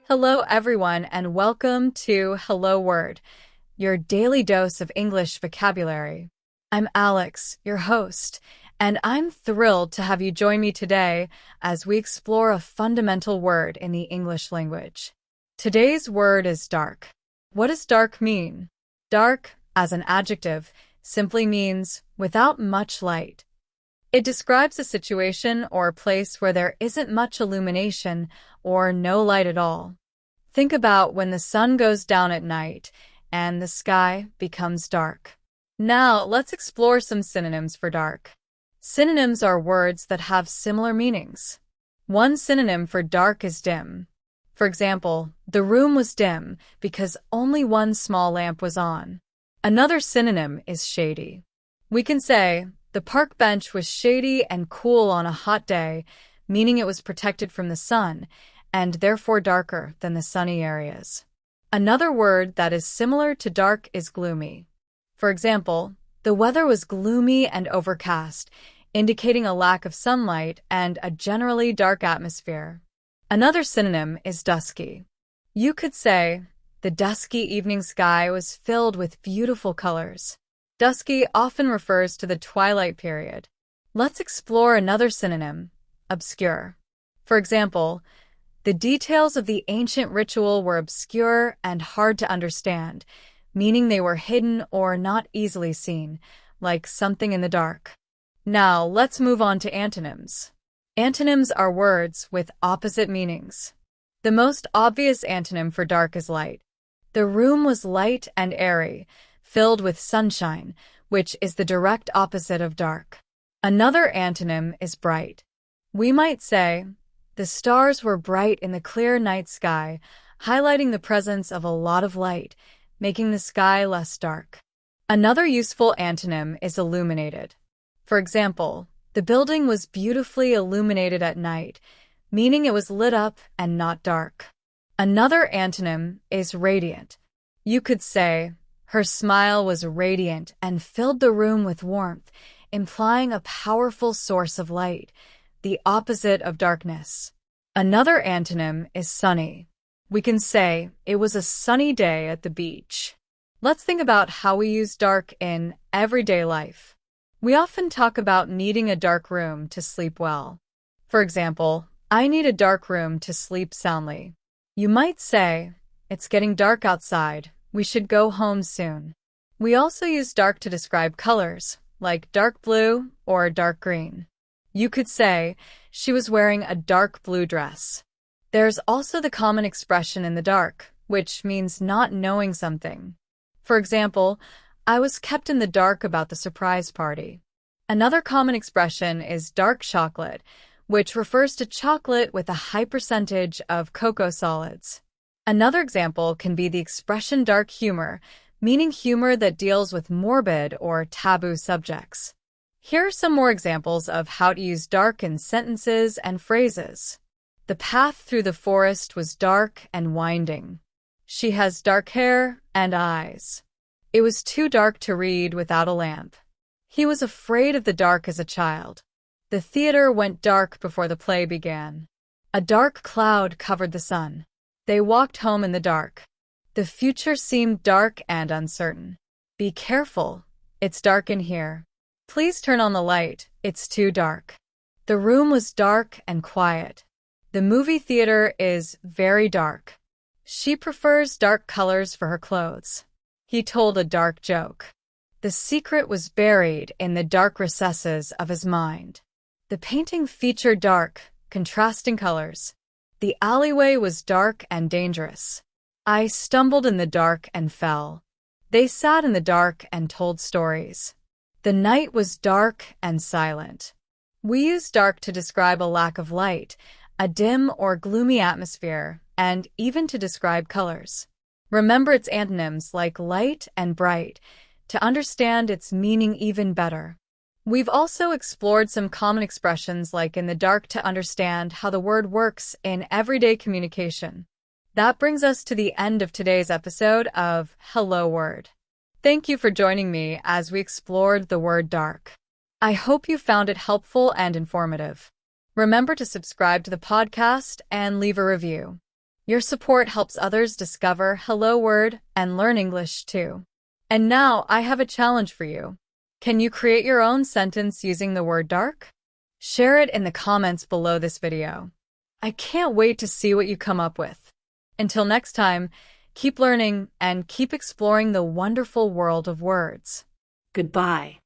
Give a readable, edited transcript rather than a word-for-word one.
Hello, everyone, and welcome to Hello Word, your daily dose of English vocabulary. I'm Alex, your host, and I'm thrilled to have you join me today as we explore a fundamental word in the English language. Today's word is dark. What does dark mean? Dark, as an adjective, simply means without much light. It describes a situation or place where there isn't much illumination or no light at all. Think about when the sun goes down at night and the sky becomes dark. Now, let's explore some synonyms for dark. Synonyms are words that have similar meanings. One synonym for dark is dim. For example, the room was dim because only one small lamp was on. Another synonym is shady. We can say, the park bench was shady and cool on a hot day, meaning it was protected from the sun and therefore darker than the sunny areas. Another word that is similar to dark is gloomy. For example, the weather was gloomy and overcast, indicating a lack of sunlight and a generally dark atmosphere. Another synonym is dusky. You could say, the dusky evening sky was filled with beautiful colors. Dusky often refers to the twilight period. Let's explore another synonym, obscure. For example, the details of the ancient ritual were obscure and hard to understand, meaning they were hidden or not easily seen, like something in the dark. Now, let's move on to antonyms. Antonyms are words with opposite meanings. The most obvious antonym for dark is light. The room was light and airy, filled with sunshine, which is the direct opposite of dark. Another antonym is bright. We might say, the stars were bright in the clear night sky, highlighting the presence of a lot of light, making the sky less dark. Another useful antonym is illuminated. For example, the building was beautifully illuminated at night, meaning it was lit up and not dark. Another antonym is radiant. You could say, her smile was radiant and filled the room with warmth, implying a powerful source of light, the opposite of darkness. Another antonym is sunny. We can say, it was a sunny day at the beach. Let's think about how we use dark in everyday life. We often talk about needing a dark room to sleep well. For example, I need a dark room to sleep soundly. You might say, it's getting dark outside. We should go home soon. We also use dark to describe colors, like dark blue or dark green. You could say, she was wearing a dark blue dress. There's also the common expression in the dark, which means not knowing something. For example, I was kept in the dark about the surprise party. Another common expression is dark chocolate, which refers to chocolate with a high percentage of cocoa solids. Another example can be the expression dark humor, meaning humor that deals with morbid or taboo subjects. Here are some more examples of how to use dark in sentences and phrases. The path through the forest was dark and winding. She has dark hair and eyes. It was too dark to read without a lamp. He was afraid of the dark as a child. The theater went dark before the play began. A dark cloud covered the sun. They walked home in the dark. The future seemed dark and uncertain. Be careful. It's dark in here. Please turn on the light. It's too dark. The room was dark and quiet. The movie theater is very dark. She prefers dark colors for her clothes. He told a dark joke. The secret was buried in the dark recesses of his mind. The painting featured dark, contrasting colors. The alleyway was dark and dangerous. I stumbled in the dark and fell. They sat in the dark and told stories. The night was dark and silent. We use dark to describe a lack of light, a dim or gloomy atmosphere, and even to describe colors. Remember its antonyms like light and bright to understand its meaning even better. We've also explored some common expressions like in the dark to understand how the word works in everyday communication. That brings us to the end of today's episode of Hello Word. Thank you for joining me as we explored the word dark. I hope you found it helpful and informative. Remember to subscribe to the podcast and leave a review. Your support helps others discover Hello Word and learn English too. And now I have a challenge for you. Can you create your own sentence using the word dark? Share it in the comments below this video. I can't wait to see what you come up with. Until next time, keep learning and keep exploring the wonderful world of words. Goodbye.